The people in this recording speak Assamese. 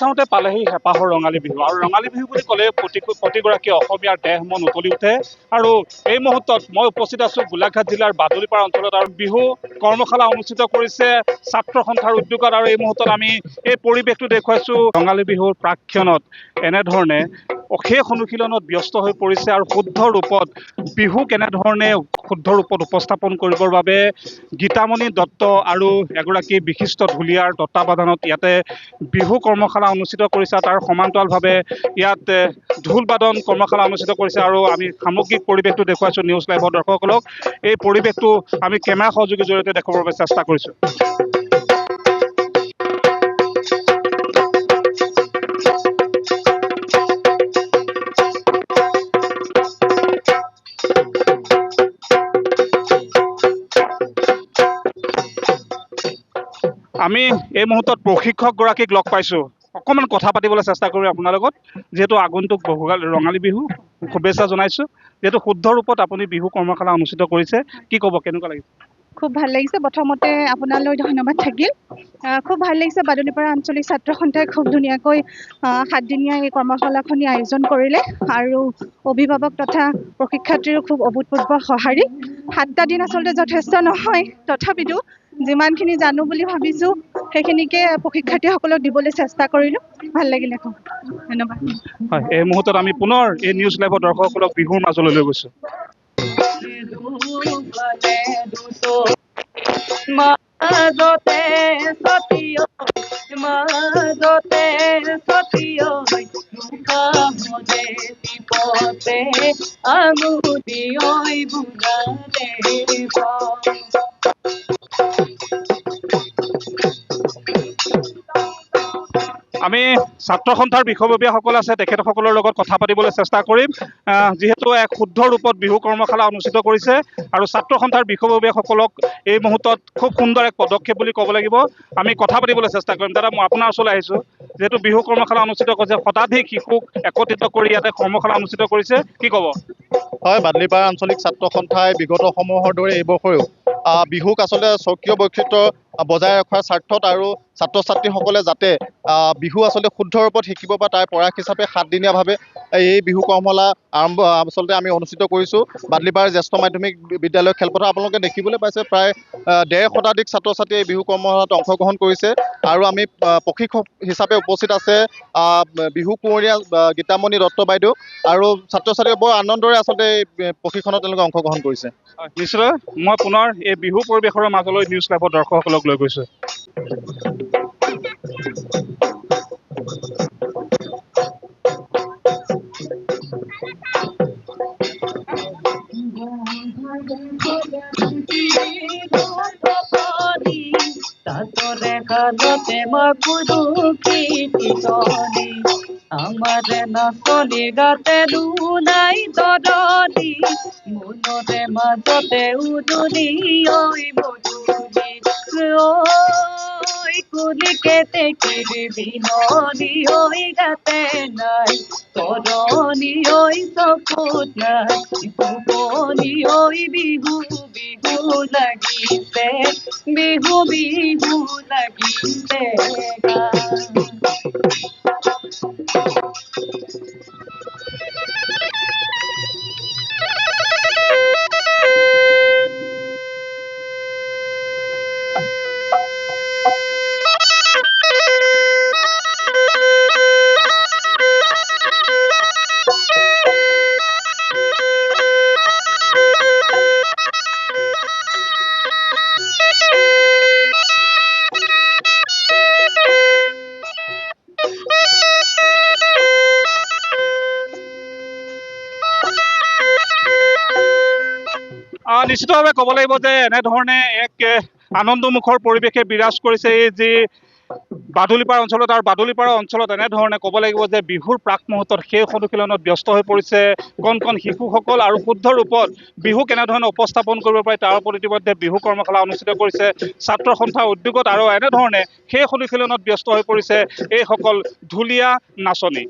চাওঁতে পালেহি হেঁপাহৰ ৰঙালী বিহু আৰু ৰঙালী বিহু বুলি ক'লে প্ৰতিগৰাকী অসমীয়াৰ দেহ মন উতলি উঠে আৰু এই মুহূৰ্তত মই উপস্থিত আছোঁ গোলাঘাট জিলাৰ বাদুলিপাৰা অঞ্চলত আৰু বিহু কৰ্মশালা অনুষ্ঠিত কৰিছে ছাত্ৰ সন্থাৰ উদ্যোগত আৰু এই মুহূৰ্তত আমি এই পৰিৱেশটো দেখুৱাইছোঁ ৰঙালী বিহুৰ প্ৰাক্ষণত এনেধৰণে অশেষ অনুশীলনত ব্যস্ত হৈ পৰিছে আৰু শুদ্ধ ৰূপত বিহু কেনেধৰণে শুদ্ধ ৰূপত উপস্থাপন কৰিবৰ বাবে গীতামণি দত্ত আৰু এগৰাকী বিশিষ্ট ঢুলীয়াৰ তত্বাৱধানত ইয়াতে বিহু কৰ্মশালা অনুষ্ঠিত কৰিছে তাৰ সমান্তৰালভাৱে ইয়াত ঢোল বাদন কৰ্মশালা অনুষ্ঠিত কৰিছে আৰু আমি সামগ্ৰিক পৰিৱেশটো দেখুৱাইছোঁ নিউজ লাইভৰ দৰ্শকসকলক এই পৰিৱেশটো আমি কেমেৰা সহযোগীৰ জৰিয়তে দেখুৱাবৰ বাবে চেষ্টা কৰিছোঁ। আমি এই মুহূৰ্তত প্ৰশিক্ষকগৰাকীক লগ পাইছোঁ অকণমান কথা পাতিবলৈ চেষ্টা কৰিম আপোনাৰ লগত যিহেতু আগন্তুক ৰঙালী বিহু শুভেচ্ছা জনাইছোঁ যিহেতু শুদ্ধ ৰূপত আপুনি বিহু কৰ্মশালা অনুষ্ঠিত কৰিছে কি ক'ব কেনেকুৱা লাগিছে? খুব ভাল লাগিছে। প্ৰথমতে আপোনালৈ ধন্যবাদ থাকিল। খুব ভাল লাগিছে বাদুলিপাৰা আঞ্চলিক ছাত্ৰ সন্থাই খুব ধুনীয়াকৈ 7 দিনীয়া এই কৰ্মশালাখনি আয়োজন কৰিলে আৰু অভিভাৱক তথা প্ৰশিক্ষাৰ্থীৰো খুব অভূতপূৰ্ব সঁহাৰি। 7টা দিন আচলতে যথেষ্ট নহয়, তথাপিতো যিমানখিনি জানো বুলি ভাবিছোঁ সেইখিনিকে প্ৰশিক্ষাৰ্থীসকলক দিবলৈ চেষ্টা কৰিলোঁ। ভাল লাগিলে খুব। ধন্যবাদ। হয়, এই মুহূৰ্তত আমি পুনৰ এই নিউজ লাইভৰ দৰ্শকসকলক বিহুৰ মাজলৈ লৈ গৈছোঁ। মাজতে সতীয় মাজতে সতীয় মুখামতে বিপতে আঙুলি ঐ বুঢ়ালে আমি ছাত্ৰ সন্থাৰ বিষয়ববীয়াসকল আছে তেখেতসকলৰ লগত কথা পাতিবলৈ চেষ্টা কৰিম যিহেতু এক শুদ্ধ ৰূপত বিহু কৰ্মশালা অনুষ্ঠিত কৰিছে আৰু ছাত্ৰ সন্থাৰ বিষয়ববীয়াসকলক এই মুহূৰ্তত খুব সুন্দৰ এক পদক্ষেপ বুলি ক'ব লাগিব। আমি কথা পাতিবলৈ চেষ্টা কৰিম। দাদা মই আপোনাৰ ওচৰলৈ আহিছোঁ যিহেতু বিহু কৰ্মশালা অনুষ্ঠিত কৰিছে শতাধিক শিশুক একত্ৰিত কৰি ইয়াতে কৰ্মশালা অনুষ্ঠিত কৰিছে কি ক'ব? হয়, বাদুলিপাৰা আঞ্চলিক ছাত্ৰ সন্থাই বিগত সমূহৰ দৰে এইবছৰেও বিহুক আচলতে স্বকীয় বৈচিত্ৰ্য বজাই ৰখাৰ স্বাৰ্থত আৰু ছাত্ৰ ছাত্ৰীসকলে যাতে বিহু আচলতে শুদ্ধ ৰূপত শিকিব পাৰে তাৰ প্ৰয়াস হিচাপে 7 দিনীয়াভাৱে এই বিহু কৰ্মশালা আচলতে আমি অনুষ্ঠিত কৰিছোঁ বাদুলিপাৰা জ্যেষ্ঠ মাধ্যমিক বিদ্যালয় খেলপথাৰ। আপোনালোকে দেখিবলৈ পাইছে প্ৰায় 1.5 শতাধিক ছাত্ৰ ছাত্ৰীয়ে এই বিহু কৰ্মশালাত অংশগ্ৰহণ কৰিছে আৰু আমি প্ৰশিক্ষক হিচাপে উপস্থিত আছে বিহু কুঁৱৰীয়া গীতামণি দত্ত বাইদেউ আৰু ছাত্ৰ ছাত্ৰীয়ে বৰ আনন্দৰে আচলতে এই প্ৰশিক্ষণত তেওঁলোকে অংশগ্ৰহণ কৰিছে। নিশ্চয় মই পুনৰ এই বিহু পৰিৱেশৰ মাজলৈ নিউজ লাইভৰ দৰ্শকসকলক লৈ গৈছোঁ। তাতরে কালতে মকুরুকি তিতনি আমার নাচনি গাতে দুনাই তরনি মনরে মাজতে উদুনি ওই মধুনি ওই কুলিকে তেকির বিননি ওই গাতে নাই তরনি ওই সপুত নাই ভুবনি ওই বিহু বিহু লাগিছে বিহু বিহু লাগিছে নিশ্চিতভাৱে ক'ব লাগিব যে এনেধৰণে এক আনন্দমুখৰ পৰিৱেশে বিৰাজ কৰিছে এই যি বাদুলিপাৰা অঞ্চলত আৰু বাদুলিপাৰা অঞ্চলত এনেধৰণে ক'ব লাগিব যে বিহুৰ প্ৰাক মুহূৰ্তত শেষ অনুশীলনত ব্যস্ত হৈ পৰিছে কণ কণ শিশুসকল আৰু শুদ্ধ ৰূপত বিহু কেনেধৰণে উপস্থাপন কৰিব পাৰি তাৰ ওপৰত ইতিমধ্যে বিহু কৰ্মশালা অনুষ্ঠিত কৰিছে ছাত্ৰ সন্থাৰ উদ্যোগত আৰু এনেধৰণে শেষ অনুশীলনত ব্যস্ত হৈ পৰিছে এইসকল ঢুলীয়া নাচনী।